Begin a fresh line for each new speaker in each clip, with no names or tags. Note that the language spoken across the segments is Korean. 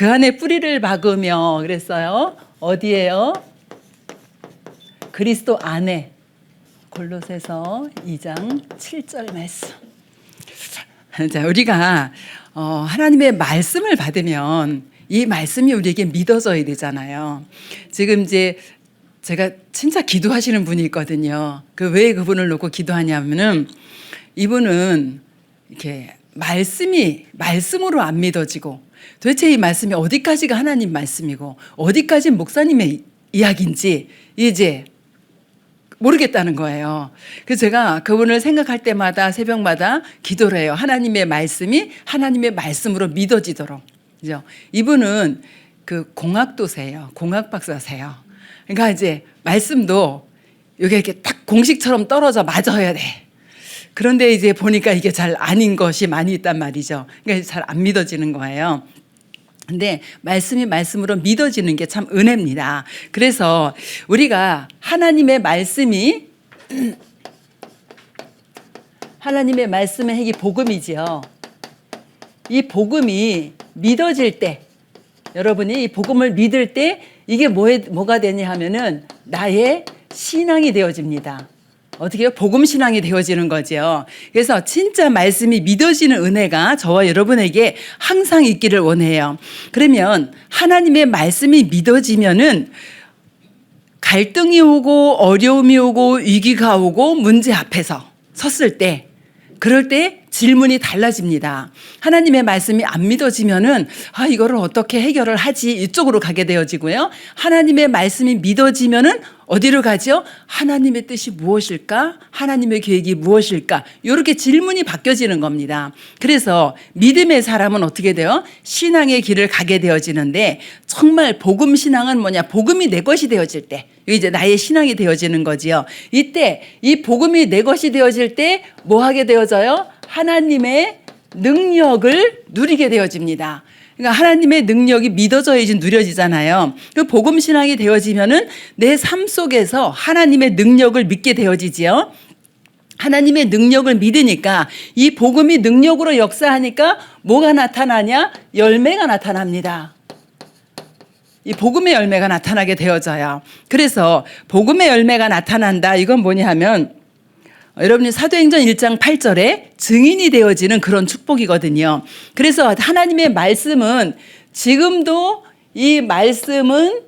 그 안에 뿌리를 박으며 그랬어요. 어디에요? 그리스도 안에. 골로새서 2장 7절 말씀. 자, 우리가 하나님의 말씀을 받으면 이 말씀이 우리에게 믿어져야 되잖아요. 지금 이제 제가 진짜 기도하시는 분이 있거든요. 왜 그분을 놓고 기도하냐면은 이분은 이렇게 말씀으로 안 믿어지고 도대체 이 말씀이 어디까지가 하나님 말씀이고 어디까지 목사님의 이야기인지 이제 모르겠다는 거예요. 그래서 제가 그분을 생각할 때마다 새벽마다 기도를 해요. 하나님의 말씀이 하나님의 말씀으로 믿어지도록. 그죠? 이분은 공학도세요. 공학 박사세요. 그러니까 이제 말씀도 이게 이렇게 딱 공식처럼 떨어져 맞아야 돼. 그런데 이제 보니까 이게 잘 아닌 것이 많이 있단 말이죠. 그러니까 잘 안 믿어지는 거예요. 근데 말씀이 말씀으로 믿어지는 게 참 은혜입니다. 그래서 우리가 하나님의 말씀의 핵이 복음이지요. 이 복음이 믿어질 때, 여러분이 이 복음을 믿을 때 이게 뭐가 되냐 하면은 나의 신앙이 되어집니다. 어떻게 해요? 복음 신앙이 되어지는 거죠. 그래서 진짜 말씀이 믿어지는 은혜가 저와 여러분에게 항상 있기를 원해요. 그러면 하나님의 말씀이 믿어지면은 갈등이 오고 어려움이 오고 위기가 오고 문제 앞에서 섰을 때 그럴 때 질문이 달라집니다. 하나님의 말씀이 안 믿어지면은 이거를 어떻게 해결을 하지 이쪽으로 가게 되어지고요. 하나님의 말씀이 믿어지면은 어디로 가죠? 하나님의 뜻이 무엇일까? 하나님의 계획이 무엇일까? 이렇게 질문이 바뀌어지는 겁니다. 그래서 믿음의 사람은 어떻게 돼요? 신앙의 길을 가게 되어지는데 정말 복음 신앙은 뭐냐? 복음이 내 것이 되어질 때 이제 나의 신앙이 되어지는 거지요. 이때 이 복음이 내 것이 되어질 때 뭐 하게 되어져요? 하나님의 능력을 누리게 되어집니다. 그러니까 하나님의 능력이 믿어져야지 누려지잖아요. 그 복음 신앙이 되어지면은 내 삶 속에서 하나님의 능력을 믿게 되어지지요. 하나님의 능력을 믿으니까 이 복음이 능력으로 역사하니까 뭐가 나타나냐? 열매가 나타납니다. 이 복음의 열매가 나타나게 되어져요. 그래서 복음의 열매가 나타난다. 이건 뭐냐 하면 여러분이 사도행전 1장 8절에 증인이 되어지는 그런 축복이거든요. 그래서 하나님의 말씀은 지금도 이 말씀은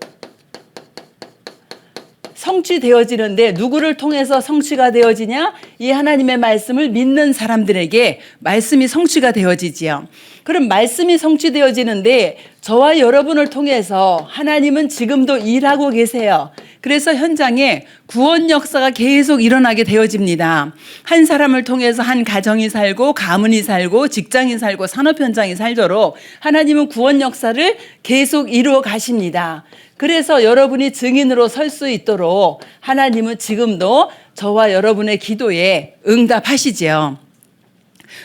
성취되어지는데 누구를 통해서 성취가 되어지냐? 이 하나님의 말씀을 믿는 사람들에게 말씀이 성취가 되어지지요. 그럼 말씀이 성취되어지는데 저와 여러분을 통해서 하나님은 지금도 일하고 계세요. 그래서 현장에 구원 역사가 계속 일어나게 되어집니다. 한 사람을 통해서 한 가정이 살고 가문이 살고 직장이 살고 산업 현장이 살도록 하나님은 구원 역사를 계속 이루어 가십니다. 그래서 여러분이 증인으로 설 수 있도록 하나님은 지금도 저와 여러분의 기도에 응답하시지요.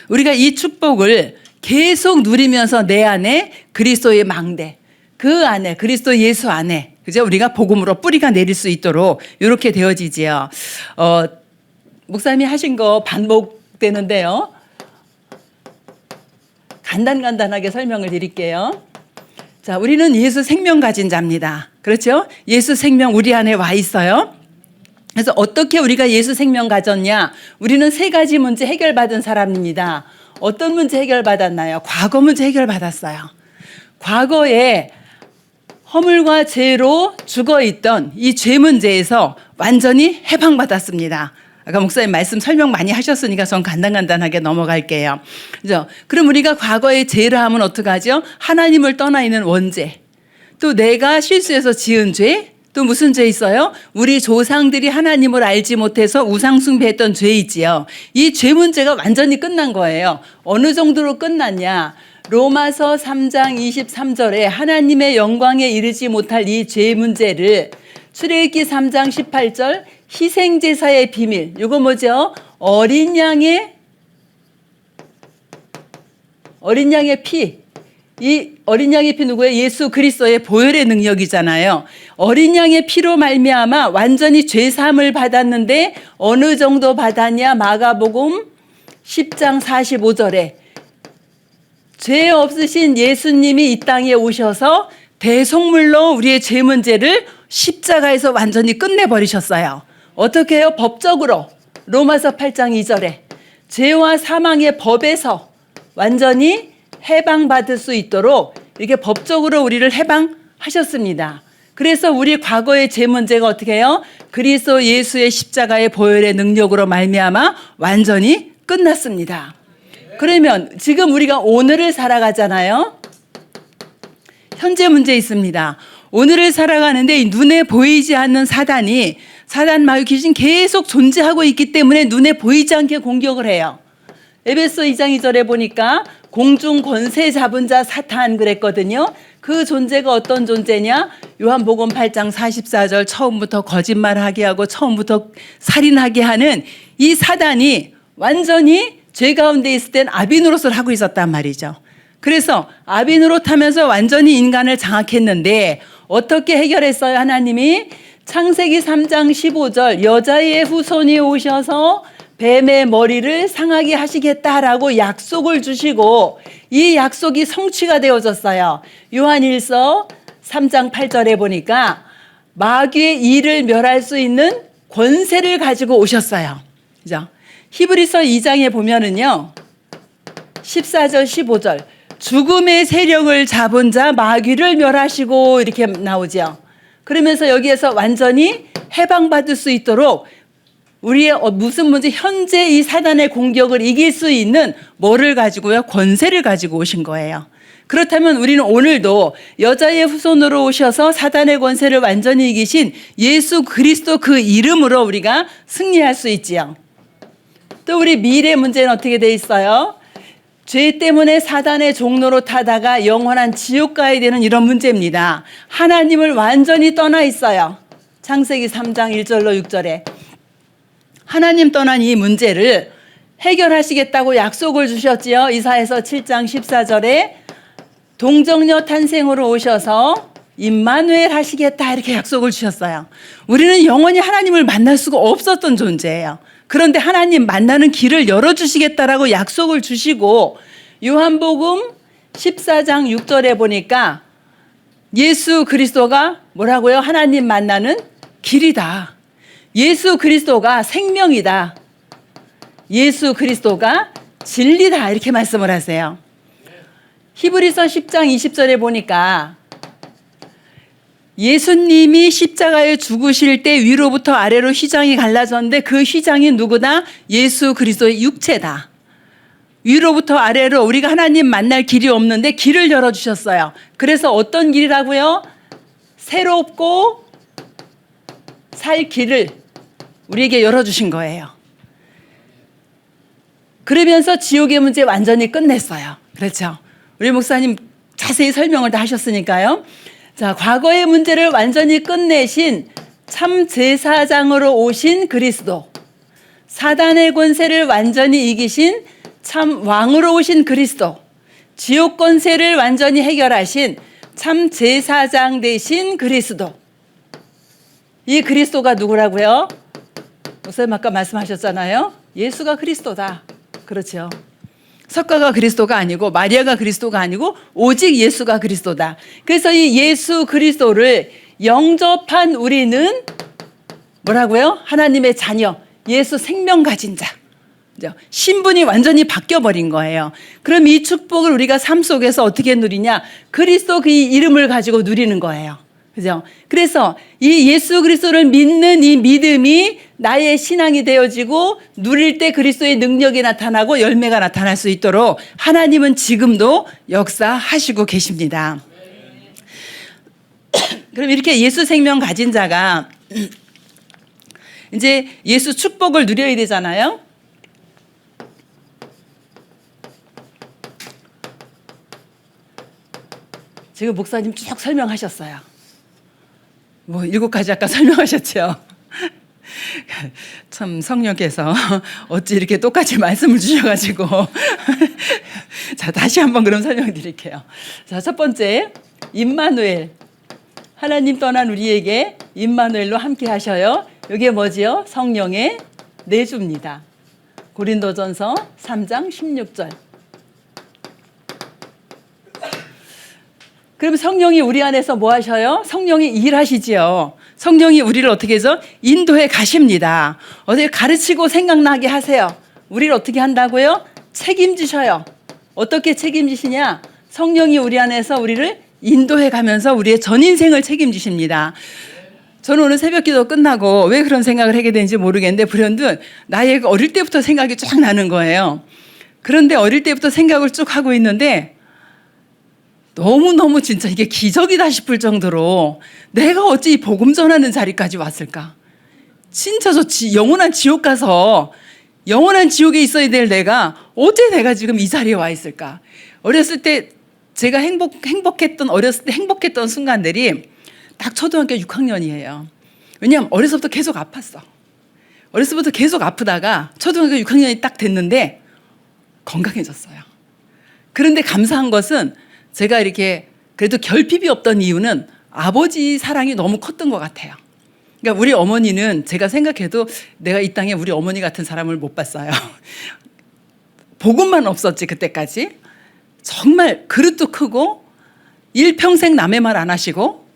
우리가 이 축복을 계속 누리면서 내 안에 그리스도의 망대, 그 안에 그리스도 예수 안에 그죠? 우리가 복음으로 뿌리가 내릴 수 있도록 이렇게 되어지지요. 목사님이 하신 거 반복되는데요. 간단하게 설명을 드릴게요. 자, 우리는 예수 생명 가진 자입니다. 그렇죠? 예수 생명 우리 안에 와 있어요. 그래서 어떻게 우리가 예수 생명 가졌냐? 우리는 세 가지 문제 해결받은 사람입니다. 어떤 문제 해결받았나요? 과거 문제 해결받았어요. 과거에 허물과 죄로 죽어있던 이 죄 문제에서 완전히 해방받았습니다. 아까 목사님 말씀 설명 많이 하셨으니까 전 간단하게 넘어갈게요. 그죠? 그럼 우리가 과거에 죄를 하면 어떡하죠? 하나님을 떠나 있는 원죄. 또 내가 실수해서 지은 죄. 또 무슨 죄 있어요? 우리 조상들이 하나님을 알지 못해서 우상숭배했던 죄 있지요. 이 죄 문제가 완전히 끝난 거예요. 어느 정도로 끝났냐? 로마서 3장 23절에 하나님의 영광에 이르지 못할 이 죄 문제를 출애굽기 3장 18절 희생제사의 비밀, 이거 뭐죠? 어린 양의 피. 이 어린 양의 피 누구예요? 예수 그리스도의 보혈의 능력이잖아요. 어린 양의 피로 말미암아 완전히 죄 사함을 받았는데 어느 정도 받았냐? 마가복음 10장 45절에 죄 없으신 예수님이 이 땅에 오셔서 대속물로 우리의 죄 문제를 십자가에서 완전히 끝내버리셨어요. 어떻게 해요? 법적으로. 로마서 8장 2절에 죄와 사망의 법에서 완전히 해방받을 수 있도록 이렇게 법적으로 우리를 해방하셨습니다. 그래서 우리 과거의 죄 문제가 어떻게 해요? 그리스도 예수의 십자가의 보혈의 능력으로 말미암아 완전히 끝났습니다. 그러면 지금 우리가 오늘을 살아가잖아요. 현재 문제 있습니다. 오늘을 살아가는데 이 눈에 보이지 않는 사단 마귀 귀신 계속 존재하고 있기 때문에 눈에 보이지 않게 공격을 해요. 에베소 2장 2절에 보니까 공중 권세 잡은 자 사탄 그랬거든요. 그 존재가 어떤 존재냐? 요한복음 8장 44절 처음부터 거짓말하게 하고 처음부터 살인하게 하는 이 사단이 완전히 죄 가운데 있을 땐 아비노릇을 하고 있었단 말이죠. 그래서 아비노릇 하면서 완전히 인간을 장악했는데 어떻게 해결했어요? 하나님이 창세기 3장 15절 여자의 후손이 오셔서 뱀의 머리를 상하게 하시겠다라고 약속을 주시고 이 약속이 성취가 되어졌어요. 요한일서 3장 8절에 보니까 마귀의 일을 멸할 수 있는 권세를 가지고 오셨어요. 그죠? 히브리서 2장에 보면은요. 14절 15절 죽음의 세력을 잡은 자 마귀를 멸하시고 이렇게 나오죠. 그러면서 여기에서 완전히 해방받을 수 있도록 우리의 무슨 문제 현재 이 사단의 공격을 이길 수 있는 뭐를 가지고요? 권세를 가지고 오신 거예요. 그렇다면 우리는 오늘도 여자의 후손으로 오셔서 사단의 권세를 완전히 이기신 예수 그리스도 그 이름으로 우리가 승리할 수 있지요. 또 우리 미래 문제는 어떻게 돼 있어요? 죄 때문에 사단의 종로로 타다가 영원한 지옥 가야 되는 이런 문제입니다. 하나님을 완전히 떠나 있어요. 창세기 3장 1절로 6절에 하나님 떠난 이 문제를 해결하시겠다고 약속을 주셨지요. 이사야서 7장 14절에 동정녀 탄생으로 오셔서 임마누엘 하시겠다 이렇게 약속을 주셨어요. 우리는 영원히 하나님을 만날 수가 없었던 존재예요. 그런데 하나님 만나는 길을 열어주시겠다라고 약속을 주시고 요한복음 14장 6절에 보니까 예수 그리스도가 뭐라고요? 하나님 만나는 길이다. 예수 그리스도가 생명이다. 예수 그리스도가 진리다. 이렇게 말씀을 하세요. 히브리서 10장 20절에 보니까 예수님이 십자가에 죽으실 때 위로부터 아래로 휘장이 갈라졌는데 그 휘장이 누구다? 예수 그리스도의 육체다. 위로부터 아래로 우리가 하나님 만날 길이 없는데 길을 열어주셨어요. 그래서 어떤 길이라고요? 새롭고 살 길을 우리에게 열어주신 거예요. 그러면서 지옥의 문제 완전히 끝냈어요. 그렇죠? 우리 목사님 자세히 설명을 다 하셨으니까요. 자, 과거의 문제를 완전히 끝내신 참 제사장으로 오신 그리스도, 사단의 권세를 완전히 이기신 참 왕으로 오신 그리스도, 지옥 권세를 완전히 해결하신 참 제사장 되신 그리스도. 이 그리스도가 누구라고요? 목사님 아까 말씀하셨잖아요. 예수가 그리스도다. 그렇죠. 석가가 그리스도가 아니고 마리아가 그리스도가 아니고 오직 예수가 그리스도다. 그래서 이 예수 그리스도를 영접한 우리는 뭐라고요? 하나님의 자녀, 예수 생명 가진 자. 신분이 완전히 바뀌어버린 거예요. 그럼 이 축복을 우리가 삶 속에서 어떻게 누리냐? 그리스도 그 이름을 가지고 누리는 거예요. 그죠? 그래서 이 예수 그리스도를 믿는 이 믿음이 나의 신앙이 되어지고 누릴 때 그리스도의 능력이 나타나고 열매가 나타날 수 있도록 하나님은 지금도 역사하시고 계십니다. 그럼 이렇게 예수 생명 가진 자가 이제 예수 축복을 누려야 되잖아요. 지금 목사님 쭉 설명하셨어요. 뭐 7가지 아까 설명하셨죠. 참 성령께서 어찌 이렇게 똑같이 말씀을 주셔가지고 자, 다시 한번 그럼 설명 드릴게요. 자, 첫 번째 임마누엘, 하나님 떠난 우리에게 임마누엘로 함께 하셔요. 이게 뭐지요? 성령의 내주입니다. 고린도전서 3장 16절. 그럼 성령이 우리 안에서 뭐 하셔요? 성령이 일하시지요. 성령이 우리를 어떻게 해서 인도해 가십니다. 어떻게 가르치고 생각나게 하세요. 우리를 어떻게 한다고요? 책임지셔요. 어떻게 책임지시냐? 성령이 우리 안에서 우리를 인도해 가면서 우리의 전 인생을 책임지십니다. 저는 오늘 새벽 기도 끝나고 왜 그런 생각을 하게 되는지 모르겠는데 불현듯 나의 어릴 때부터 생각이 쫙 나는 거예요. 그런데 어릴 때부터 생각을 쭉 하고 있는데 너무너무 진짜 이게 기적이다 싶을 정도로 내가 어찌 이 복음 전하는 자리까지 왔을까? 진짜 저 영원한 지옥 가서 영원한 지옥에 있어야 될 내가 어째 내가 지금 이 자리에 와 있을까? 어렸을 때 제가 어렸을 때 행복했던 순간들이 딱 초등학교 6학년이에요. 왜냐하면 어려서부터 계속 아팠어. 어려서부터 계속 아프다가 초등학교 6학년이 딱 됐는데 건강해졌어요. 그런데 감사한 것은 제가 이렇게 그래도 결핍이 없던 이유는 아버지 사랑이 너무 컸던 것 같아요. 그러니까 우리 어머니는 제가 생각해도 내가 이 땅에 우리 어머니 같은 사람을 못 봤어요. 복음만 없었지 그때까지. 정말 그릇도 크고 일평생 남의 말 안 하시고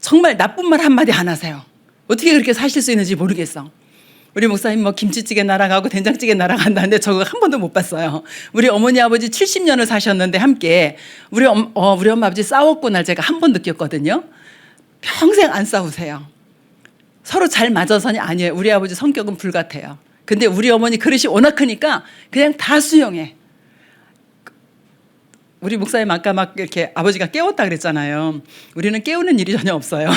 정말 나쁜 말 한마디 안 하세요. 어떻게 그렇게 사실 수 있는지 모르겠어. 우리 목사님 뭐 김치찌개 날아가고 된장찌개 날아간다는데 저거 한 번도 못 봤어요. 우리 어머니 아버지 70년을 사셨는데 함께 우리 엄마 아버지 싸웠구나 제가 한 번 느꼈거든요. 평생 안 싸우세요. 서로 잘 맞아서니 아니에요. 우리 아버지 성격은 불같아요. 근데 우리 어머니 그릇이 워낙 크니까 그냥 다 수용해. 우리 목사님 아까 막 이렇게 아버지가 깨웠다 그랬잖아요. 우리는 깨우는 일이 전혀 없어요.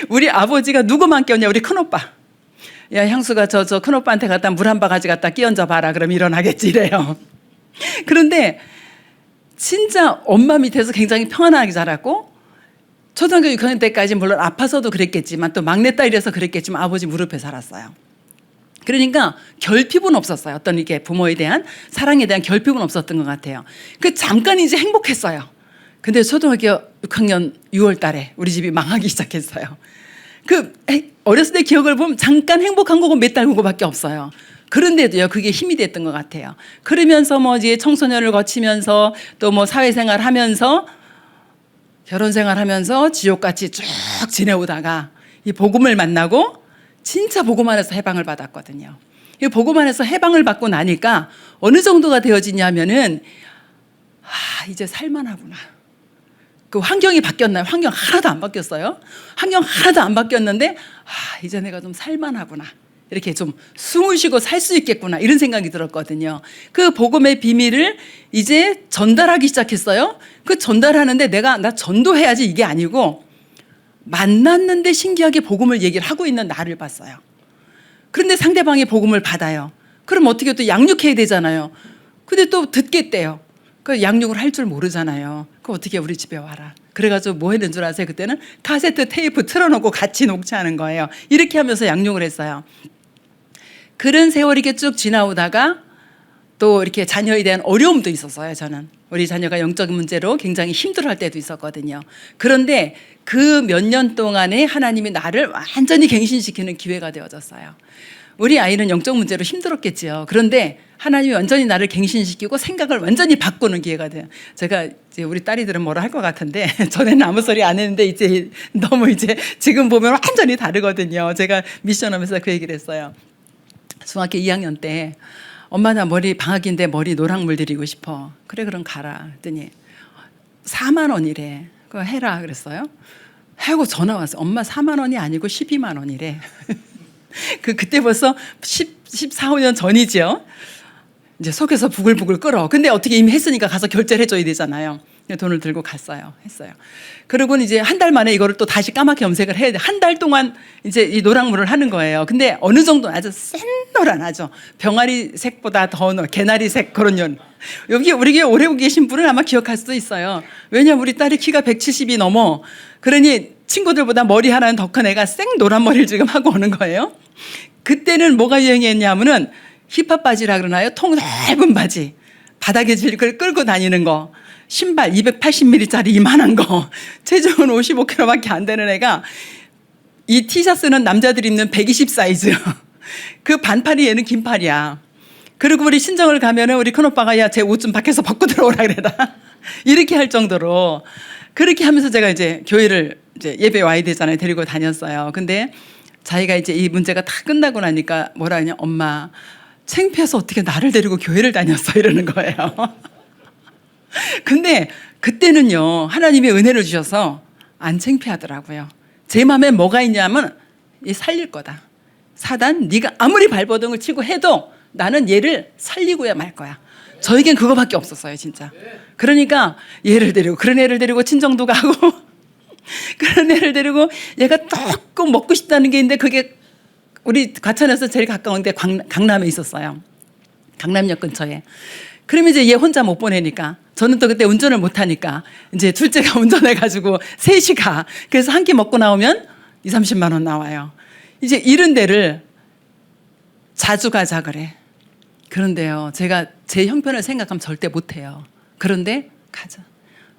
우리 아버지가 누구만 깨웠냐? 우리 큰오빠. 야 향수가 저 큰오빠한테 갖다 물 한 바가지 갖다 끼얹어 봐라. 그럼 일어나겠지 이래요. 그런데 진짜 엄마 밑에서 굉장히 평안하게 자랐고 초등학교 6학년 때까지 물론 아파서도 그랬겠지만 또 막내딸이라서 그랬겠지만 아버지 무릎에 살았어요. 그러니까 결핍은 없었어요. 어떤 이게 부모에 대한 사랑에 대한 결핍은 없었던 것 같아요. 그 잠깐 이제 행복했어요. 근데 초등학교 6학년 6월 달에 우리 집이 망하기 시작했어요. 그 어렸을 때 기억을 보면 잠깐 행복한 거고 몇 달 후밖에 없어요. 그런데도요 그게 힘이 됐던 것 같아요. 그러면서 뭐 이제 청소년을 거치면서 또 뭐 사회생활 하면서 결혼생활 하면서 지옥같이 쭉 지내오다가 이 복음을 만나고 진짜 복음 안에서 해방을 받았거든요. 이 복음 안에서 해방을 받고 나니까 어느 정도가 되어지냐면은 이제 살만하구나. 그 환경이 바뀌었나요? 환경 하나도 안 바뀌었어요. 환경 하나도 안 바뀌었는데 이제 내가 좀 살만하구나. 이렇게 좀 숨을 쉬고 살 수 있겠구나 이런 생각이 들었거든요. 그 복음의 비밀을 이제 전달하기 시작했어요. 그 전달하는데 나 전도해야지 이게 아니고 만났는데 신기하게 복음을 얘기를 하고 있는 나를 봤어요. 그런데 상대방이 복음을 받아요. 그럼 어떻게 또 양육해야 되잖아요. 근데 또 듣겠대요. 그 양육을 할 줄 모르잖아요. 그 어떻게 우리 집에 와라. 그래가지고 뭐 했는 줄 아세요? 그때는 카세트 테이프 틀어놓고 같이 녹취하는 거예요. 이렇게 하면서 양육을 했어요. 그런 세월이 이렇게 쭉 지나오다가 또 이렇게 자녀에 대한 어려움도 있었어요. 저는 우리 자녀가 영적인 문제로 굉장히 힘들어할 때도 있었거든요. 그런데 그 몇 년 동안에 하나님이 나를 완전히 갱신시키는 기회가 되어졌어요. 우리 아이는 영적 문제로 힘들었겠지요. 그런데 하나님이 완전히 나를 갱신시키고 생각을 완전히 바꾸는 기회가 돼요. 제가 이제 우리 딸이들은 뭐라 할 것 같은데 전에는 아무 소리 안 했는데 이제 너무 이제 지금 보면 완전히 다르거든요. 제가 미션하면서 그 얘기를 했어요. 중학교 2학년 때 엄마 나 방학인데 머리 노랑물 들이고 싶어. 그래 그럼 가라. 그랬더니 4만 원이래. 그거 해라 그랬어요. 하고 전화 왔어. 엄마 4만 원이 아니고 12만 원이래. 그때 벌써 14, 15년 전이죠. 이제 속에서 부글부글 끓어. 근데 어떻게 이미 했으니까 가서 결제를 해줘야 되잖아요. 돈을 들고 갔어요. 했어요. 그러고는 이제 한 달 만에 이거를 또 다시 까맣게 염색을 해야 돼. 한 달 동안 이제 이 노랑물을 하는 거예요. 근데 어느 정도 아주 센노란하죠. 병아리 색보다 더 개나리 색 그런 연. 여기 우리 교회 오래 계신 분은 아마 기억할 수도 있어요. 왜냐면 우리 딸이 키가 170이 넘어. 그러니 친구들보다 머리 하나는 더 큰 애가 생 노란 머리를 지금 하고 오는 거예요. 그때는 뭐가 유행했냐면은 힙합 바지라 그러나요? 통 넓은 바지. 바닥에 질걸 끌고 다니는 거. 신발 280mm짜리 이만한 거. 체중은 55kg밖에 안 되는 애가 이 티셔츠는 남자들이 입는 120 사이즈. 그 반팔이 얘는 긴팔이야. 그리고 우리 친정을 가면은 우리 큰오빠가 야, 쟤 옷 좀 밖에서 벗고 들어오라 그래라. 이렇게 할 정도로 그렇게 하면서 제가 이제 교회를 이제 예배 와야 되잖아요. 데리고 다녔어요. 근데 자기가 이제 이 문제가 다 끝나고 나니까 뭐라 하냐, 엄마 창피해서 어떻게 나를 데리고 교회를 다녔어 이러는 거예요. 근데 그때는요 하나님이 은혜를 주셔서 안 창피하더라고요. 제 마음에 뭐가 있냐면 이 살릴 거다. 사단 네가 아무리 발버둥을 치고 해도 나는 얘를 살리고야 말 거야. 저에겐 그거밖에 없었어요 진짜. 그러니까 얘를 데리고 그런 애를 데리고 친정도 가고 그런 애를 데리고 얘가 조금 먹고 싶다는 게 있는데 그게 우리 과천에서 제일 가까운 데 강남에 있었어요. 강남역 근처에. 그러면 이제 얘 혼자 못 보내니까 저는 또 그때 운전을 못 하니까 이제 둘째가 운전해가지고 셋이 가. 그래서 한 끼 먹고 나오면 20-30만 원 나와요. 이제 이런 데를 자주 가자 그래. 그런데요 제가 제 형편을 생각하면 절대 못 해요. 그런데 가자.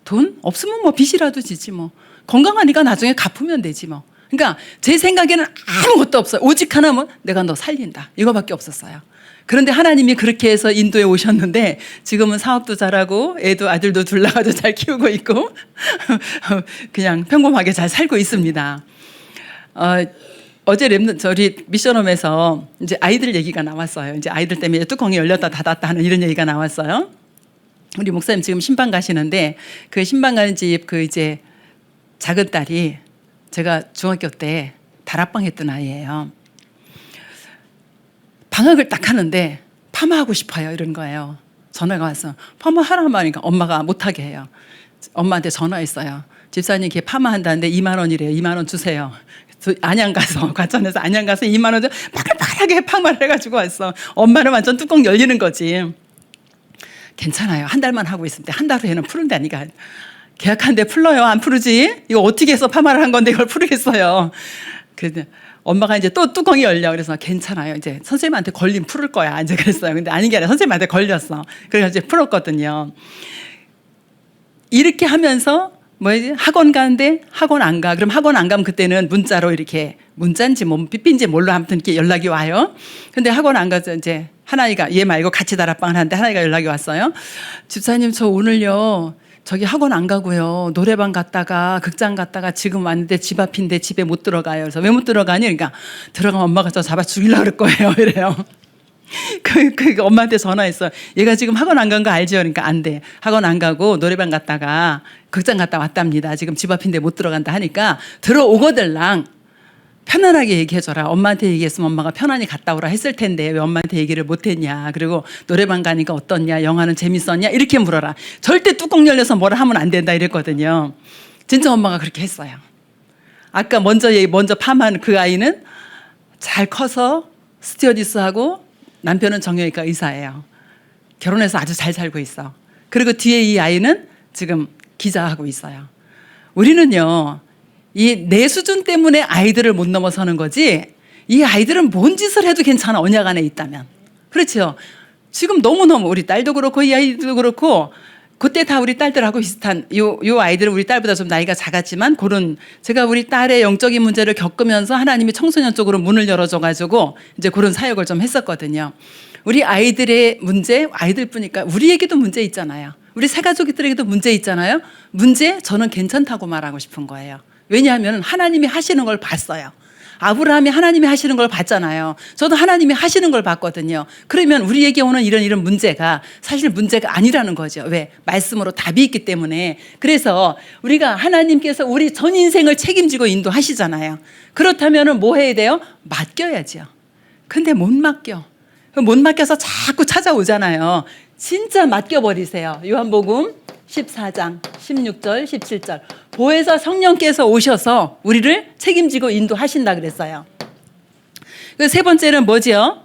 돈 없으면 뭐 빚이라도 지지 뭐. 건강하니까 나중에 갚으면 되지 뭐. 그러니까 제 생각에는 아무것도 없어요. 오직 하나면 내가 너 살린다. 이거밖에 없었어요. 그런데 하나님이 그렇게 해서 인도에 오셨는데 지금은 사업도 잘하고 애도 아들도 둘 낳아도 잘 키우고 있고 그냥 평범하게 잘 살고 있습니다. 어제 저희 미션홈에서 이제 아이들 얘기가 나왔어요. 이제 아이들 때문에 뚜껑이 열렸다 닫았다 하는 이런 얘기가 나왔어요. 우리 목사님 지금 신방 가시는데 그 신방 가는 집 그 이제 작은 딸이 제가 중학교 때 다락방 했던 아이예요. 방학을 딱 하는데 파마하고 싶어요 이런 거예요. 전화가 와서 파마하라고 하니까 엄마가 못하게 해요. 엄마한테 전화했어요. 집사님 걔 파마한다는데 2만 원이래요. 2만 원 주세요. 안양 가서 과천에서 안양 가서 2만 원 빠글빠글하게 파마를 해가지고 왔어. 엄마는 완전 뚜껑 열리는 거지. 괜찮아요. 한 달만 하고 있을 때 한 달 후에는 푸른다니까. 계약하는데 풀러요? 안 푸르지? 이거 어떻게 해서 파마를 한 건데 이걸 푸르겠어요. 그래서 엄마가 이제 또 뚜껑이 열려. 그래서 괜찮아요. 이제 선생님한테 걸리면 풀을 거야. 이제 그랬어요. 근데 아닌 게 아니라 선생님한테 걸렸어. 그래서 이제 풀었거든요. 이렇게 하면서 뭐지? 학원 가는데 학원 안 가. 그럼 학원 안 가면 그때는 문자로 이렇게 문자인지 뭐 삐삐인지 몰라 아무튼 이렇게 연락이 와요. 근데 학원 안 가서 이제 하나이가 얘 말고 같이 다락방을 하는데 하나이가 연락이 왔어요. 집사님 저 오늘요. 저기 학원 안 가고요. 노래방 갔다가 극장 갔다가 지금 왔는데 집 앞인데 집에 못 들어가요. 그래서 왜 못 들어가니? 그러니까 들어가면 엄마가 저 잡아 죽이려고 그럴 거예요. 이래요. 그 엄마한테 전화했어. 얘가 지금 학원 안 간 거 알죠? 그러니까 안 돼. 학원 안 가고 노래방 갔다가 극장 갔다 왔답니다. 지금 집 앞인데 못 들어간다 하니까 들어오거들랑 편안하게 얘기해줘라. 엄마한테 얘기했으면 엄마가 편안히 갔다 오라 했을 텐데 왜 엄마한테 얘기를 못했냐. 그리고 노래방 가니까 어떻냐. 영화는 재밌었냐. 이렇게 물어라. 절대 뚜껑 열려서 뭐라 하면 안 된다 이랬거든요. 진짜 엄마가 그렇게 했어요. 아까 먼저 파마한 그 아이는 잘 커서 스튜어디스하고 남편은 정형외과 의사예요. 결혼해서 아주 잘 살고 있어. 그리고 뒤에 이 아이는 지금 기자하고 있어요. 우리는요. 이 내 수준 때문에 아이들을 못 넘어서는 거지 이 아이들은 뭔 짓을 해도 괜찮아. 언약 안에 있다면. 그렇죠. 지금 너무너무 우리 딸도 그렇고 이 아이도 그렇고 그때 다 우리 딸들하고 비슷한 요 아이들은 우리 딸보다 좀 나이가 작았지만 그런 제가 우리 딸의 영적인 문제를 겪으면서 하나님이 청소년 쪽으로 문을 열어줘가지고 이제 그런 사역을 좀 했었거든요. 우리 아이들의 문제 아이들뿐이니까 우리에게도 문제 있잖아요. 우리 새가족들에게도 문제 있잖아요. 문제 저는 괜찮다고 말하고 싶은 거예요. 왜냐하면 하나님이 하시는 걸 봤어요. 아브라함이 하나님이 하시는 걸 봤잖아요. 저도 하나님이 하시는 걸 봤거든요. 그러면 우리에게 오는 이런 문제가 사실 문제가 아니라는 거죠. 왜? 말씀으로 답이 있기 때문에. 그래서 우리가 하나님께서 우리 전 인생을 책임지고 인도하시잖아요. 그렇다면 뭐 해야 돼요? 맡겨야죠. 근데 못 맡겨. 못 맡겨서 자꾸 찾아오잖아요. 진짜 맡겨버리세요. 요한복음 14장 16절 17절 보혜사 성령께서 오셔서 우리를 책임지고 인도하신다 그랬어요. 그 세 번째는 뭐지요?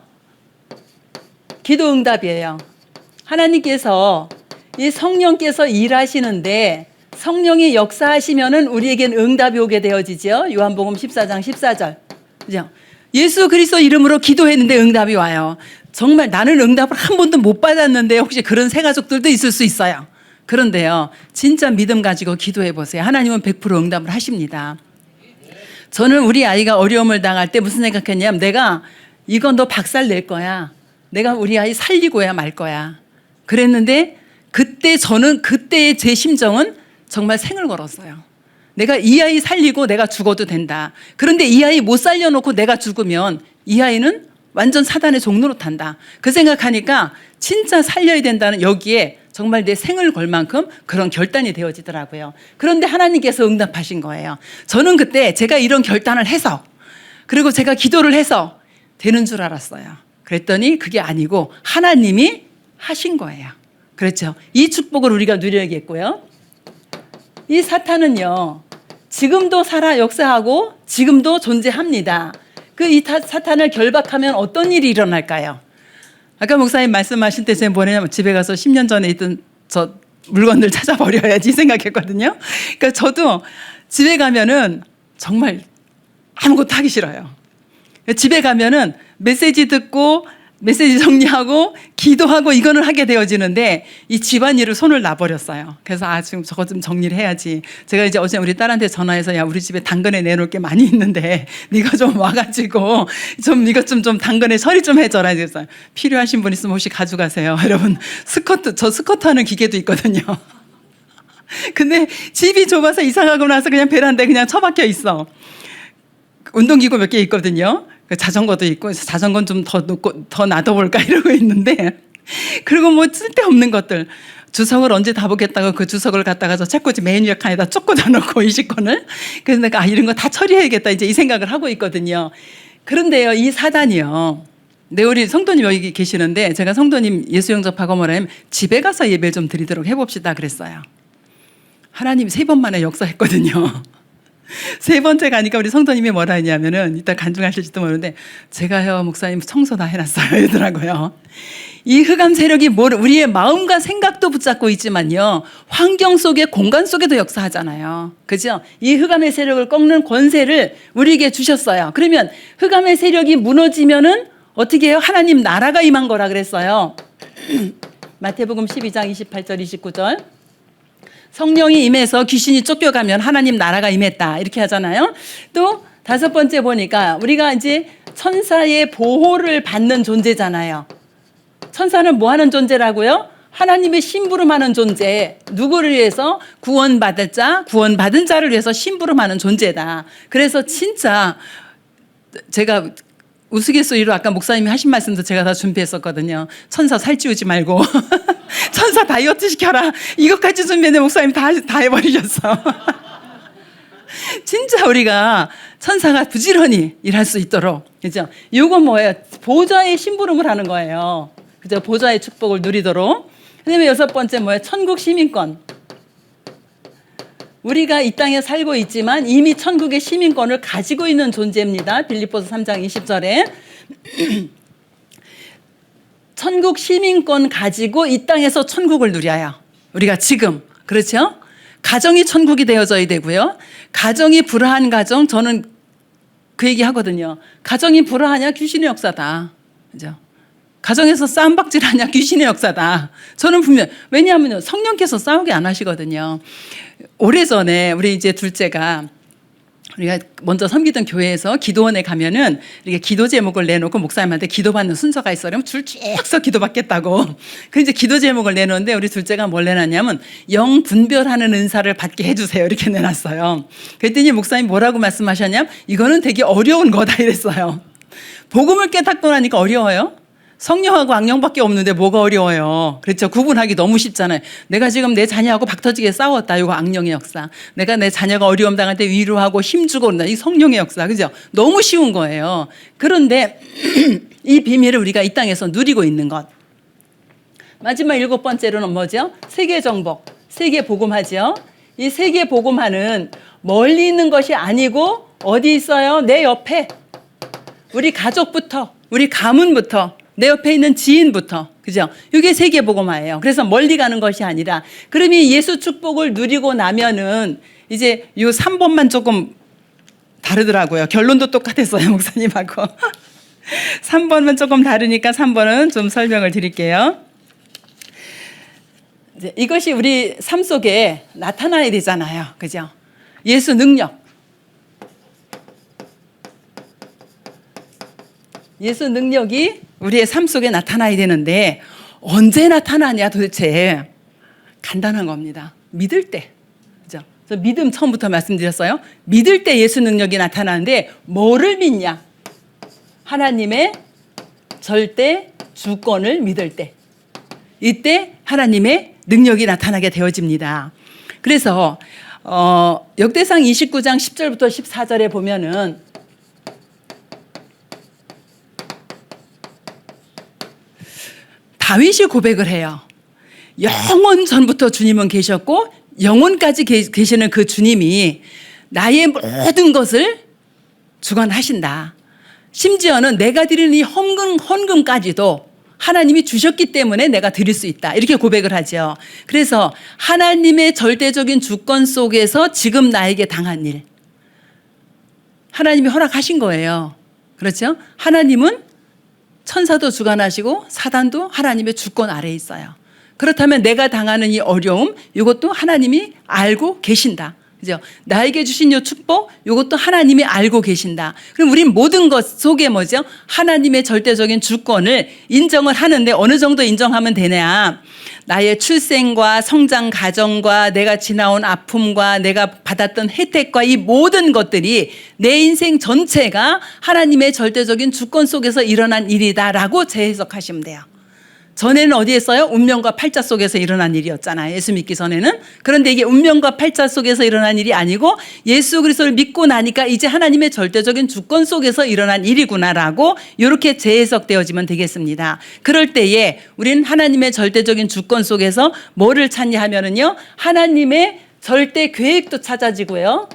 기도응답이에요. 하나님께서 이 성령께서 일하시는데 성령이 역사하시면은 우리에겐 응답이 오게 되어지죠. 요한복음 14장 14절. 그죠? 예수 그리스도 이름으로 기도했는데 응답이 와요. 정말 나는 응답을 한 번도 못 받았는데 혹시 그런 새 가족들도 있을 수 있어요. 그런데요, 진짜 믿음 가지고 기도해 보세요. 하나님은 100% 응답을 하십니다. 저는 우리 아이가 어려움을 당할 때 무슨 생각했냐면 내가 이건 너 박살 낼 거야. 내가 우리 아이 살리고야 말 거야. 그랬는데 그때 저는 그때의 제 심정은 정말 생을 걸었어요. 내가 이 아이 살리고 내가 죽어도 된다. 그런데 이 아이 못 살려놓고 내가 죽으면 이 아이는 완전 사단의 종로로 탄다. 그 생각하니까 진짜 살려야 된다는 여기에 정말 내 생을 걸 만큼 그런 결단이 되어지더라고요. 그런데 하나님께서 응답하신 거예요. 저는 그때 제가 이런 결단을 해서 그리고 제가 기도를 해서 되는 줄 알았어요. 그랬더니 그게 아니고 하나님이 하신 거예요. 그렇죠. 이 축복을 우리가 누려야겠고요. 이 사탄은요, 지금도 살아 역사하고 지금도 존재합니다. 그 이 사탄을 결박하면 어떤 일이 일어날까요? 아까 목사님 말씀하신 때 제가 뭐냐면 집에 가서 10년 전에 있던 저 물건들 찾아버려야지 생각했거든요. 그러니까 저도 집에 가면은 정말 아무것도 하기 싫어요. 집에 가면은 메시지 듣고 메시지 정리하고 기도하고 이거는 하게 되어지는데 이 집안일을 손을 놔버렸어요. 그래서 지금 저거 좀 정리를 해야지. 제가 이제 어제 우리 딸한테 전화해서 야 우리 집에 당근에 내놓을 게 많이 있는데 네가 좀 와가지고 좀 이것 좀 당근에 처리 좀 해줘라. 그래서 필요하신 분 있으면 혹시 가져가세요. 여러분 저 스쿼트 하는 기계도 있거든요. 근데 집이 좁아서 이사 가고 나서 그냥 베란다에 그냥 처박혀 있어. 운동기구 몇 개 있거든요. 자전거도 있고 자전거는 좀 더 놔둬볼까 이러고 있는데 그리고 뭐 쓸데없는 것들 주석을 언제 다 보겠다고 그 주석을 갖다가 저 책꽂이 메뉴 칸에다 쫓고다 놓고 20권을 그래서 내가 이런 거 다 처리해야겠다 이제 이 생각을 하고 있거든요. 그런데요 이 사단이요. 네, 우리 성도님 여기 계시는데 제가 성도님 예수 영접하고 뭐라면 집에 가서 예배 좀 드리도록 해봅시다 그랬어요. 하나님 3번 만에 역사했거든요. 3번째 가니까 우리 성도님이 뭐라 했냐면은 이따 간증하실지도 모르는데 제가요 목사님 청소 다 해놨어요 이러더라고요. 이 흑암 세력이 우리의 마음과 생각도 붙잡고 있지만요 환경 속에 공간 속에도 역사하잖아요. 그죠? 이 흑암의 세력을 꺾는 권세를 우리에게 주셨어요. 그러면 흑암의 세력이 무너지면은 어떻게 해요? 하나님 나라가 임한 거라 그랬어요. 마태복음 12장 28절 29절 성령이 임해서 귀신이 쫓겨가면 하나님 나라가 임했다 이렇게 하잖아요. 또 5번째 보니까 우리가 이제 천사의 보호를 받는 존재잖아요. 천사는 뭐 하는 존재라고요? 하나님의 심부름하는 존재. 누구를 위해서? 구원받은 자를 위해서 심부름하는 존재다. 그래서 진짜 제가 우스갯소리로 아까 목사님이 하신 말씀도 제가 다 준비했었거든요. 천사 살찌우지 말고 천사 다이어트 시켜라. 이것까지 준비했는데 목사님 다 해버리셨어. 진짜 우리가 천사가 부지런히 일할 수 있도록 그죠? 이건 뭐예요? 보좌의 심부름을 하는 거예요. 그죠? 보좌의 축복을 누리도록. 그다음에 6번째 뭐예요? 천국 시민권. 우리가 이 땅에 살고 있지만 이미 천국의 시민권을 가지고 있는 존재입니다. 빌립보서 3장 20절에 천국 시민권 가지고 이 땅에서 천국을 누려요. 우리가 지금 그렇죠? 가정이 천국이 되어져야 되고요. 가정이 불화한 가정 저는 그 얘기 하거든요. 가정이 불화하냐 귀신의 역사다. 그죠? 가정에서 싸움박질하냐 귀신의 역사다. 저는 분명 왜냐하면 성령께서 싸우게 안 하시거든요. 오래전에 우리 이제 둘째가 우리가 먼저 섬기던 교회에서 기도원에 가면은 이렇게 기도 제목을 내놓고 목사님한테 기도받는 순서가 있어요. 그러면 줄 쭉 서 기도받겠다고. 그 이제 기도 제목을 내놓는데 우리 둘째가 뭘 내놨냐면 영 분별하는 은사를 받게 해주세요. 이렇게 내놨어요. 그랬더니 목사님 뭐라고 말씀하셨냐면 이거는 되게 어려운 거다 이랬어요. 복음을 깨닫고 나니까 어려워요. 성령하고 악령밖에 없는데 뭐가 어려워요. 그렇죠. 구분하기 너무 쉽잖아요. 내가 지금 내 자녀하고 박터지게 싸웠다. 이거 악령의 역사. 내가 내 자녀가 어려움 당할 때 위로하고 힘주고 그런다. 이 성령의 역사. 그죠? 너무 쉬운 거예요. 그런데 이 비밀을 우리가 이 땅에서 누리고 있는 것. 마지막 7번째로는 뭐죠? 세계 정복. 세계 복음하죠. 이 세계 복음화는 멀리 있는 것이 아니고 어디 있어요? 내 옆에. 우리 가족부터, 우리 가문부터. 내 옆에 있는 지인부터. 그죠? 이게 세계복음화예요. 그래서 멀리 가는 것이 아니라 그러면 예수 축복을 누리고 나면은 이제 요 3번만 조금 다르더라고요. 결론도 똑같았어요. 목사님하고. 3번은 조금 다르니까 3번은 좀 설명을 드릴게요. 이제 이것이 우리 삶 속에 나타나야 되잖아요. 그죠? 예수 능력. 예수 능력이 우리의 삶 속에 나타나야 되는데 언제 나타나냐 도대체. 간단한 겁니다. 믿을 때. 그죠? 그래서 믿음 처음부터 말씀드렸어요. 믿을 때 예수 능력이 나타나는데 뭐를 믿냐? 하나님의 절대 주권을 믿을 때. 이때 하나님의 능력이 나타나게 되어집니다. 그래서 역대상 29장 10절부터 14절에 보면은 다윗이 고백을 해요. 영원 전부터 주님은 계셨고 영원까지 계시는 그 주님이 나의 모든 것을 주관하신다. 심지어는 내가 드리는 이 헌금까지도 하나님이 주셨기 때문에 내가 드릴 수 있다. 이렇게 고백을 하죠. 그래서 하나님의 절대적인 주권 속에서 지금 나에게 당한 일, 하나님이 허락하신 거예요. 그렇죠? 하나님은 천사도 주관하시고 사단도 하나님의 주권 아래에 있어요. 그렇다면 내가 당하는 이 어려움, 이것도 하나님이 알고 계신다. 그죠? 나에게 주신 이 축복, 이것도 하나님이 알고 계신다. 그럼 우린 모든 것 속에 뭐죠? 하나님의 절대적인 주권을 인정을 하는데 어느 정도 인정하면 되냐? 나의 출생과 성장 과정과 내가 지나온 아픔과 내가 받았던 혜택과 이 모든 것들이 내 인생 전체가 하나님의 절대적인 주권 속에서 일어난 일이다라고 재해석하시면 돼요. 전에는 어디에서요? 운명과 팔자 속에서 일어난 일이었잖아요. 예수 믿기 전에는. 그런데 이게 운명과 팔자 속에서 일어난 일이 아니고 예수 그리스도를 믿고 나니까 이제 하나님의 절대적인 주권 속에서 일어난 일이구나라고 이렇게 재해석되어지면 되겠습니다. 그럴 때에 우리는 하나님의 절대적인 주권 속에서 뭐를 찾냐 하면은요. 하나님의 절대 계획도 찾아지고요.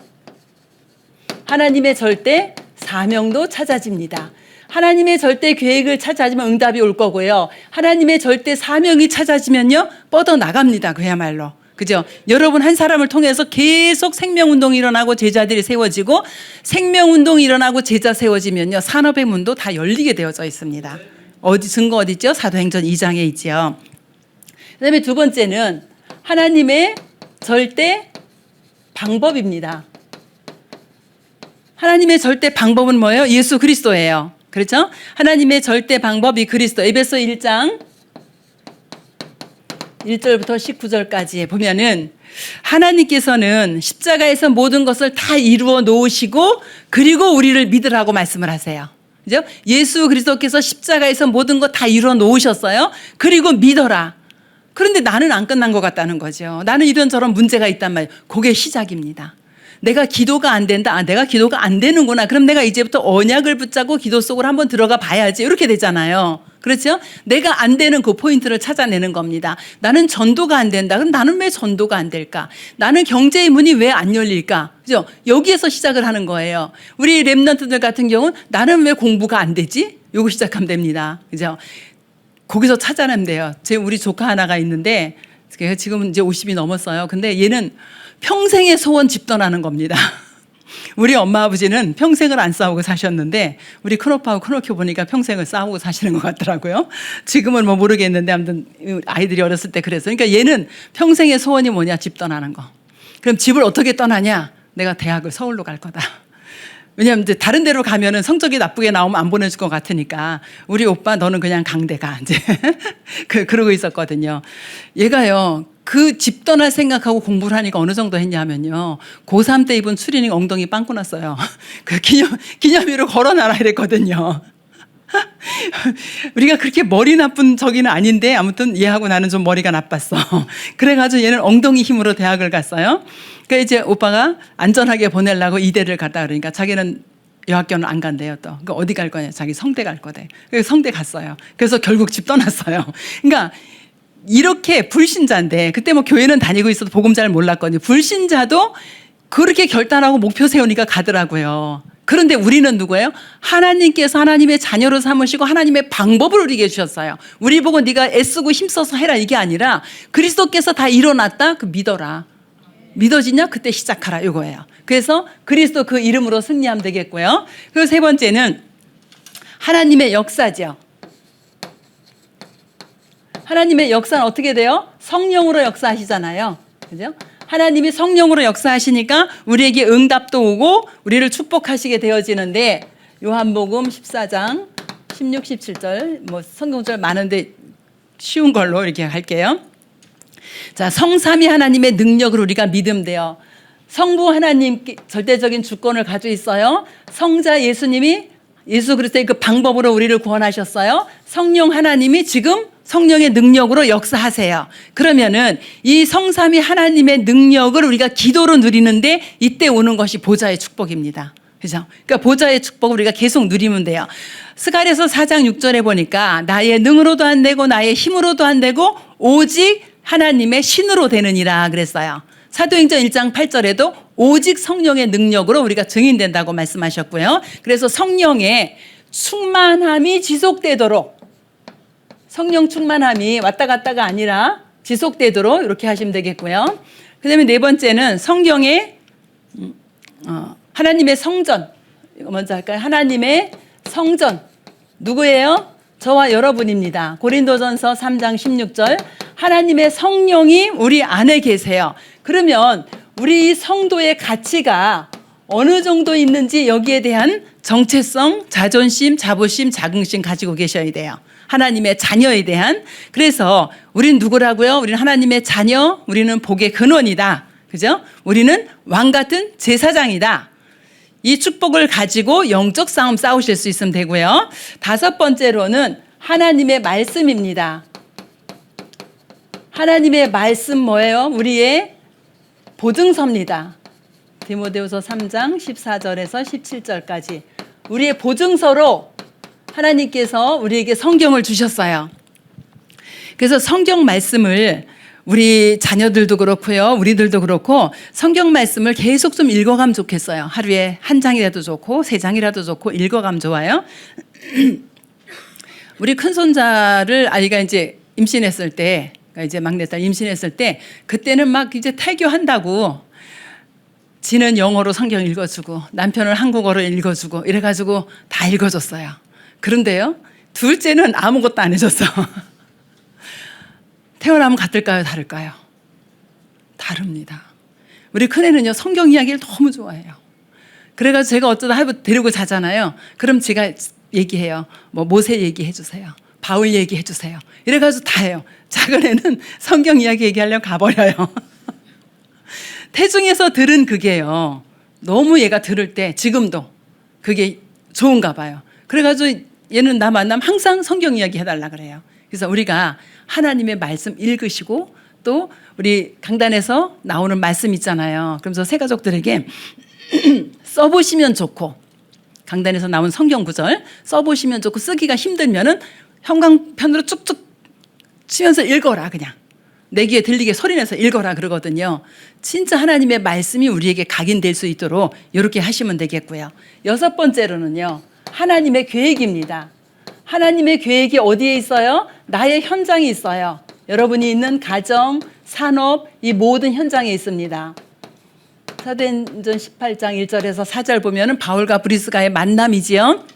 하나님의 절대 사명도 찾아집니다. 하나님의 절대 계획을 찾아지면 응답이 올 거고요. 하나님의 절대 사명이 찾아지면요. 뻗어나갑니다. 그야말로. 그죠? 여러분 한 사람을 통해서 계속 생명운동이 일어나고 제자들이 세워지고 생명운동이 일어나고 제자 세워지면요. 산업의 문도 다 열리게 되어져 있습니다. 증거 어디 있죠? 사도행전 2장에 있죠. 그 다음에 두 번째는 하나님의 절대 방법입니다. 하나님의 절대 방법은 뭐예요? 예수 그리스도예요. 그렇죠? 하나님의 절대 방법이 그리스도. 에베소 1장 1절부터 19절까지 보면은 하나님께서는 십자가에서 모든 것을 다 이루어 놓으시고 그리고 우리를 믿으라고 말씀을 하세요. 그죠? 예수 그리스도께서 십자가에서 모든 것 다 이루어 놓으셨어요. 그리고 믿어라. 그런데 나는 안 끝난 것 같다는 거죠. 나는 이런저런 문제가 있단 말이에요. 그게 시작입니다. 내가 기도가 안 된다. 내가 기도가 안 되는구나. 그럼 내가 이제부터 언약을 붙잡고 기도 속으로 한번 들어가 봐야지. 이렇게 되잖아요. 그렇죠? 내가 안 되는 그 포인트를 찾아내는 겁니다. 나는 전도가 안 된다. 그럼 나는 왜 전도가 안 될까? 나는 경제의 문이 왜 안 열릴까? 그죠? 여기에서 시작을 하는 거예요. 우리 랩런트들 같은 경우는 나는 왜 공부가 안 되지? 요거 시작하면 됩니다. 그죠? 거기서 찾아내면 돼요. 우리 조카 하나가 있는데 지금은 이제 50이 넘었어요. 근데 얘는 평생의 소원 집도나는 겁니다. 우리 엄마 아버지는 평생을 안 싸우고 사셨는데 우리 큰오빠하고 큰오빠 보니까 평생을 싸우고 사시는 것 같더라고요. 지금은 뭐 모르겠는데 아무튼 아이들이 어렸을 때 그래서. 그러니까 얘는 평생의 소원이 뭐냐? 집 떠나는 거. 그럼 집을 어떻게 떠나냐? 내가 대학을 서울로 갈 거다. 왜냐하면 이제 다른 데로 가면은 성적이 나쁘게 나오면 안 보내줄 것 같으니까 우리 오빠 너는 그냥 강대 가. 이제 그러고 있었거든요. 얘가요. 그 집 떠날 생각하고 공부를 하니까 어느 정도 했냐면요. 고3 때 입은 추리닝 엉덩이 빵꾸 났어요. 그 기념일로 걸어놔라 이랬거든요. 우리가 그렇게 머리 나쁜 저기는 아닌데 아무튼 얘하고 나는 좀 머리가 나빴어. 그래가지고 얘는 엉덩이 힘으로 대학을 갔어요. 그러니까 이제 오빠가 안전하게 보내려고 이대를 갔다 그러니까 자기는 여학교는 안 간대요 또. 그러니까 어디 갈 거냐? 자기 성대 갈 거대. 그래서 성대 갔어요. 그래서 결국 집 떠났어요. 그러니까 이렇게 불신자인데 그때 뭐 교회는 다니고 있어도 복음 잘 몰랐거든요. 불신자도 그렇게 결단하고 목표 세우니까 가더라고요. 그런데 우리는 누구예요? 하나님께서 하나님의 자녀로 삼으시고 하나님의 방법을 우리에게 주셨어요. 우리 보고 네가 애쓰고 힘써서 해라 이게 아니라 그리스도께서 다 일어났다? 그 믿어라. 믿어지냐? 그때 시작하라 이거예요. 그래서 그리스도 그 이름으로 승리하면 되겠고요. 그리고 세 번째는 하나님의 역사죠. 하나님의 역사는 어떻게 돼요? 성령으로 역사하시잖아요. 그죠? 하나님이 성령으로 역사하시니까 우리에게 응답도 오고 우리를 축복하시게 되어지는데 요한복음 14장 16, 17절 뭐 성경절 많은데 쉬운 걸로 이렇게 할게요. 자, 성삼위 하나님의 능력을 우리가 믿으면 돼요. 성부 하나님 절대적인 주권을 가지고 있어요. 성자 예수님이 예수 그리스도의 그 방법으로 우리를 구원하셨어요. 성령 하나님이 지금 성령의 능력으로 역사하세요. 그러면은 이 성삼위 하나님의 능력을 우리가 기도로 누리는데 이때 오는 것이 보좌의 축복입니다. 그죠? 그러니까 보좌의 축복을 우리가 계속 누리면 돼요. 스가랴서 4장 6절에 보니까 나의 능으로도 안 되고 나의 힘으로도 안 되고 오직 하나님의 신으로 되느니라 그랬어요. 사도행전 1장 8절에도 오직 성령의 능력으로 우리가 증인된다고 말씀하셨고요. 그래서 성령의 충만함이 지속되도록, 성령 충만함이 왔다 갔다가 아니라 지속되도록 이렇게 하시면 되겠고요. 그 다음에 네 번째는 성경의 하나님의 성전. 이거 먼저 할까요? 하나님의 성전. 누구예요? 저와 여러분입니다. 고린도전서 3장 16절. 하나님의 성령이 우리 안에 계세요. 그러면 우리 성도의 가치가 어느 정도 있는지 여기에 대한 정체성, 자존심, 자부심, 자긍심 가지고 계셔야 돼요. 하나님의 자녀에 대한. 그래서 우리는 누구라고요? 우리는 하나님의 자녀, 우리는 복의 근원이다. 그죠? 우리는 왕 같은 제사장이다. 이 축복을 가지고 영적 싸움 싸우실 수 있으면 되고요. 다섯 번째로는 하나님의 말씀입니다. 하나님의 말씀 뭐예요? 우리의 보증서입니다. 디모데후서 3장 14절에서 17절까지 우리의 보증서로 하나님께서 우리에게 성경을 주셨어요. 그래서 성경 말씀을 우리 자녀들도 그렇고요. 우리들도 그렇고 성경 말씀을 계속 좀 읽어가면 좋겠어요. 하루에 한 장이라도 좋고 세 장이라도 좋고 읽어가면 좋아요. 우리 큰손자를 아이가 이제 임신했을 때, 이제 막내딸 임신했을 때 그때는 막 이제胎교한다고 지는 영어로 성경 읽어주고 남편은 한국어로 읽어주고 이래가지고 다 읽어줬어요. 그런데요, 둘째는 아무것도 안 해줬어. 태어나면 같을까요? 다를까요? 다릅니다. 우리 큰애는요, 성경 이야기를 너무 좋아해요. 그래가지고 제가 어쩌다 데리고 자잖아요. 그럼 제가 얘기해요. 뭐 모세 얘기해 주세요. 바울 얘기해 주세요. 이래가지고 다 해요. 작은 애는 성경 이야기 얘기하려면 가버려요. 태중에서 들은 그게요, 너무 얘가 들을 때 지금도 그게 좋은가 봐요. 그래가지고 얘는 나 만나면 항상 성경 이야기 해달라 그래요. 그래서 우리가 하나님의 말씀 읽으시고 또 우리 강단에서 나오는 말씀 있잖아요. 그러면서 새 가족들에게 써보시면 좋고, 강단에서 나온 성경 구절 써보시면 좋고, 쓰기가 힘들면은 형광펜으로 쭉쭉 치면서 읽어라. 그냥 내 귀에 들리게 소리내서 읽어라 그러거든요. 진짜 하나님의 말씀이 우리에게 각인될 수 있도록 이렇게 하시면 되겠고요. 여섯 번째로는요, 하나님의 계획입니다. 하나님의 계획이 어디에 있어요? 나의 현장에 있어요. 여러분이 있는 가정, 산업, 이 모든 현장에 있습니다. 사도행전 18장 1절에서 4절 보면은 바울과 브리스가의 만남이지요.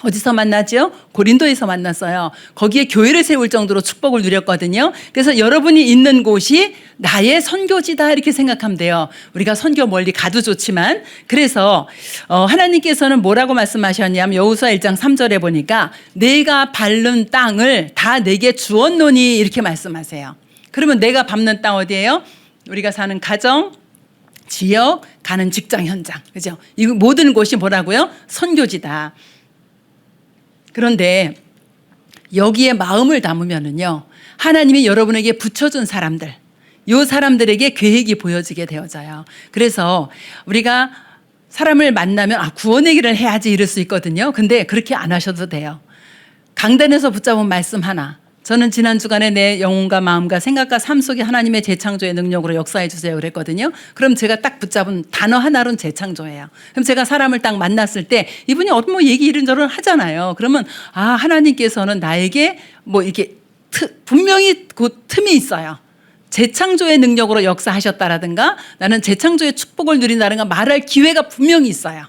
어디서 만나죠? 고린도에서 만났어요. 거기에 교회를 세울 정도로 축복을 누렸거든요. 그래서 여러분이 있는 곳이 나의 선교지다 이렇게 생각하면 돼요. 우리가 선교 멀리 가도 좋지만, 그래서 하나님께서는 뭐라고 말씀하셨냐면 여호수아 1장 3절에 보니까 내가 밟는 땅을 다 내게 주었노니 이렇게 말씀하세요. 그러면 내가 밟는 땅 어디예요? 우리가 사는 가정, 지역, 가는 직장 현장, 그죠? 이 모든 곳이 뭐라고요? 선교지다. 그런데 여기에 마음을 담으면은요, 하나님이 여러분에게 붙여준 사람들, 이 사람들에게 계획이 보여지게 되어져요. 그래서 우리가 사람을 만나면 구원의 길을 해야지 이럴 수 있거든요. 근데 그렇게 안 하셔도 돼요. 강단에서 붙잡은 말씀 하나, 저는 지난 주간에 내 영혼과 마음과 생각과 삶 속에 하나님의 재창조의 능력으로 역사해 주세요 그랬거든요. 그럼 제가 딱 붙잡은 단어 하나로는 재창조예요. 그럼 제가 사람을 딱 만났을 때 이분이 뭐 얘기 이런저런 하잖아요. 그러면 하나님께서는 나에게 뭐 이렇게 분명히 그 틈이 있어요. 재창조의 능력으로 역사하셨다라든가 나는 재창조의 축복을 누린다든가 말할 기회가 분명히 있어요.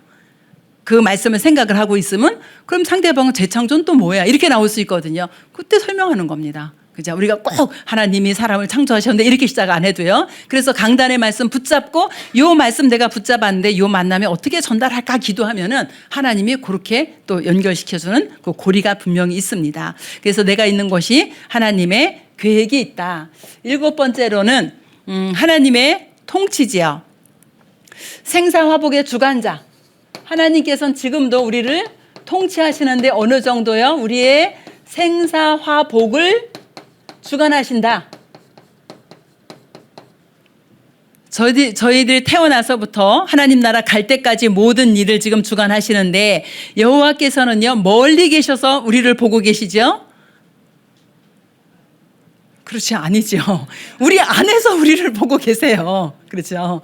그 말씀을 생각을 하고 있으면 그럼 상대방은 재창조는 또 뭐야? 이렇게 나올 수 있거든요. 그때 설명하는 겁니다. 그죠? 우리가 꼭 하나님이 사람을 창조하셨는데 이렇게 시작 안 해도요. 그래서 강단의 말씀 붙잡고 요 말씀 내가 붙잡았는데 요 만남에 어떻게 전달할까 기도하면은 하나님이 그렇게 또 연결시켜주는 그 고리가 분명히 있습니다. 그래서 내가 있는 곳이 하나님의 계획이 있다. 7번째로는 하나님의 통치지요. 생사화복의 주관자. 하나님께서는 지금도 우리를 통치하시는데 어느 정도요? 우리의 생사화복을 주관하신다. 저희들 태어나서부터 하나님 나라 갈 때까지 모든 일을 지금 주관하시는데 여호와께서는요, 멀리 계셔서 우리를 보고 계시죠? 그렇지, 아니죠. 우리 안에서 우리를 보고 계세요. 그렇죠.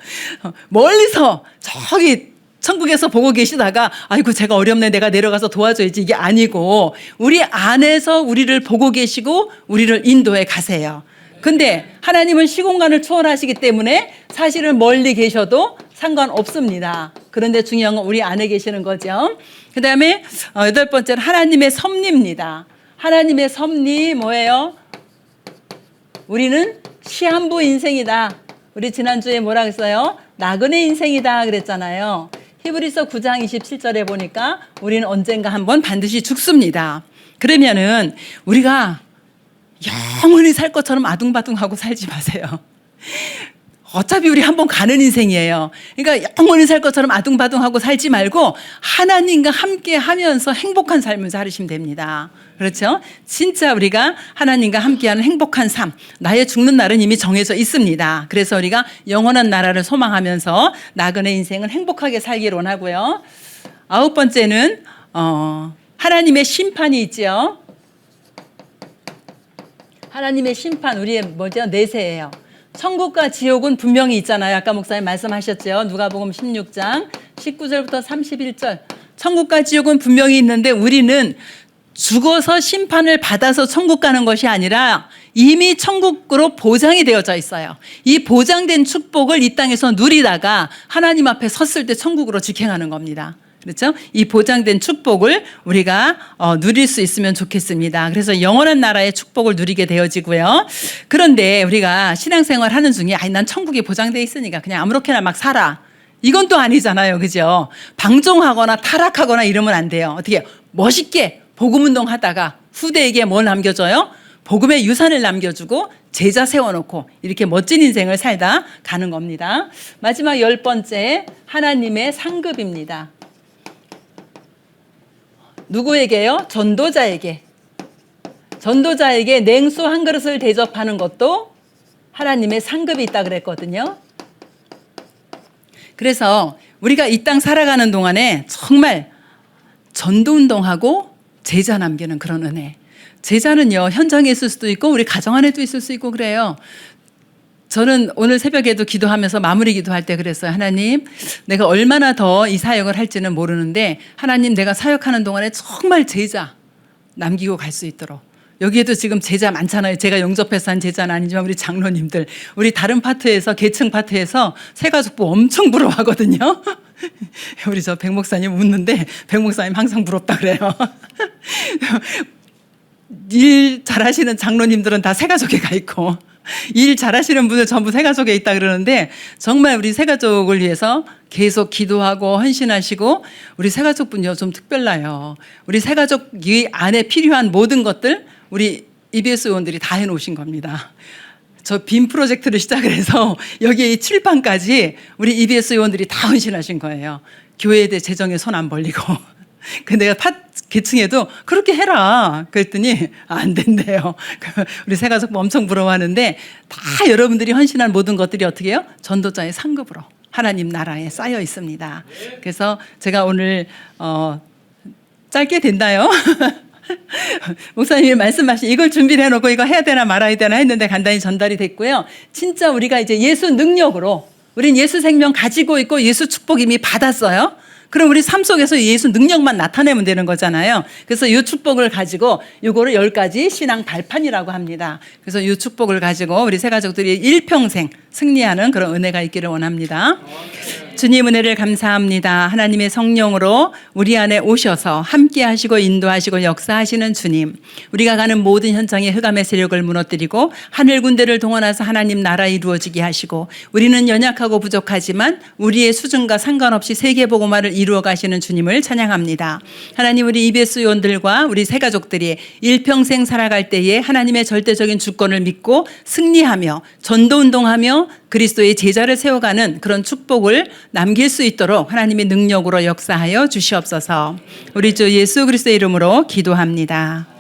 멀리서 저기 천국에서 보고 계시다가 아이고 제가 어렵네, 내가 내려가서 도와줘야지, 이게 아니고 우리 안에서 우리를 보고 계시고 우리를 인도해 가세요. 근데 하나님은 시공간을 초월하시기 때문에 사실은 멀리 계셔도 상관없습니다. 그런데 중요한 건 우리 안에 계시는 거죠. 그 다음에 8번째는 하나님의 섭리입니다. 하나님의 섭리 뭐예요? 우리는 시한부 인생이다. 우리 지난주에 뭐라 그랬어요? 나그네 인생이다 그랬잖아요. 히브리서 9장 27절에 보니까 우리는 언젠가 한번 반드시 죽습니다. 그러면은 우리가 영원히 살 것처럼 아둥바둥하고 살지 마세요. 어차피 우리 한번 가는 인생이에요. 그러니까 영원히 살 것처럼 아둥바둥하고 살지 말고 하나님과 함께 하면서 행복한 삶을 살으시면 됩니다. 그렇죠? 진짜 우리가 하나님과 함께하는 행복한 삶, 나의 죽는 날은 이미 정해져 있습니다. 그래서 우리가 영원한 나라를 소망하면서 나그네 인생을 행복하게 살기를 원하고요. 9번째는 하나님의 심판이 있죠. 하나님의 심판, 우리의 뭐죠? 내세예요. 천국과 지옥은 분명히 있잖아요. 아까 목사님 말씀하셨죠. 누가복음 16장 19절부터 31절. 천국과 지옥은 분명히 있는데 우리는 죽어서 심판을 받아서 천국 가는 것이 아니라 이미 천국으로 보장이 되어져 있어요. 이 보장된 축복을 이 땅에서 누리다가 하나님 앞에 섰을 때 천국으로 직행하는 겁니다. 그렇죠? 이 보장된 축복을 우리가 누릴 수 있으면 좋겠습니다. 그래서 영원한 나라의 축복을 누리게 되어지고요. 그런데 우리가 신앙생활 하는 중에 난 천국이 보장돼 있으니까 그냥 아무렇게나 막 살아. 이건 또 아니잖아요. 그죠? 방종하거나 타락하거나 이러면 안 돼요. 어떻게 멋있게 복음운동 하다가 후대에게 뭘 남겨줘요? 복음의 유산을 남겨주고 제자 세워놓고 이렇게 멋진 인생을 살다 가는 겁니다. 마지막 10번째, 하나님의 상급입니다. 누구에게요? 전도자에게. 전도자에게 냉수 한 그릇을 대접하는 것도 하나님의 상급이 있다 그랬거든요. 그래서 우리가 이 땅 살아가는 동안에 정말 전도운동하고 제자 남기는 그런 은혜. 제자는요, 현장에 있을 수도 있고 우리 가정 안에도 있을 수 있고 그래요. 저는 오늘 새벽에도 기도하면서 마무리 기도할 때 그랬어요. 하나님, 내가 얼마나 더 이 사역을 할지는 모르는데 하나님, 내가 사역하는 동안에 정말 제자 남기고 갈 수 있도록. 여기에도 지금 제자 많잖아요. 제가 영접해서 한 제자는 아니지만 우리 장로님들, 우리 다른 파트에서, 계층 파트에서 새가족부 엄청 부러워하거든요. 우리 저 백 목사님 웃는데 백 목사님 항상 부럽다 그래요. 일 잘하시는 장로님들은 다 새가족에 가 있고 일 잘하시는 분들 전부 새가족에 있다 그러는데 정말 우리 새가족을 위해서 계속 기도하고 헌신하시고 우리 새가족분요 좀 특별나요. 우리 새가족이 안에 필요한 모든 것들 우리 EBS 의원들이 다 해놓으신 겁니다. 저 빔 프로젝트를 시작을 해서 여기에 이 칠판까지 우리 EBS 의원들이 다 헌신하신 거예요. 교회에 대해 재정에 손 안 벌리고. 근데 내가 계층에도 그렇게 해라 그랬더니 안 된대요. 우리 새가족 엄청 부러워하는데 다 여러분들이 헌신한 모든 것들이 어떻게 해요? 전도자의 상급으로 하나님 나라에 쌓여 있습니다. 그래서 제가 오늘 짧게 됐나요? 목사님이 말씀하신 이걸 준비를 해놓고 이거 해야 되나 말아야 되나 했는데 간단히 전달이 됐고요. 진짜 우리가 이제 예수 능력으로 우린 예수 생명 가지고 있고 예수 축복 이미 받았어요. 그럼 우리 삶 속에서 예수 능력만 나타내면 되는 거잖아요. 그래서 이 축복을 가지고 이거를 10가지 신앙 발판이라고 합니다. 그래서 이 축복을 가지고 우리 새가족들이 일평생 승리하는 그런 은혜가 있기를 원합니다. 주님 은혜를 감사합니다. 하나님의 성령으로 우리 안에 오셔서 함께 하시고 인도하시고 역사하시는 주님. 우리가 가는 모든 현장의 흑암의 세력을 무너뜨리고 하늘 군대를 동원해서 하나님 나라 이루어지게 하시고 우리는 연약하고 부족하지만 우리의 수준과 상관없이 세계복음화를 이루어 가시는 주님을 찬양합니다. 하나님 우리 EBS 요원들과 우리 새가족들이 일평생 살아갈 때에 하나님의 절대적인 주권을 믿고 승리하며 전도운동하며 그리스도의 제자를 세워가는 그런 축복을 남길 수 있도록 하나님의 능력으로 역사하여 주시옵소서. 우리 주 예수 그리스도의 이름으로 기도합니다.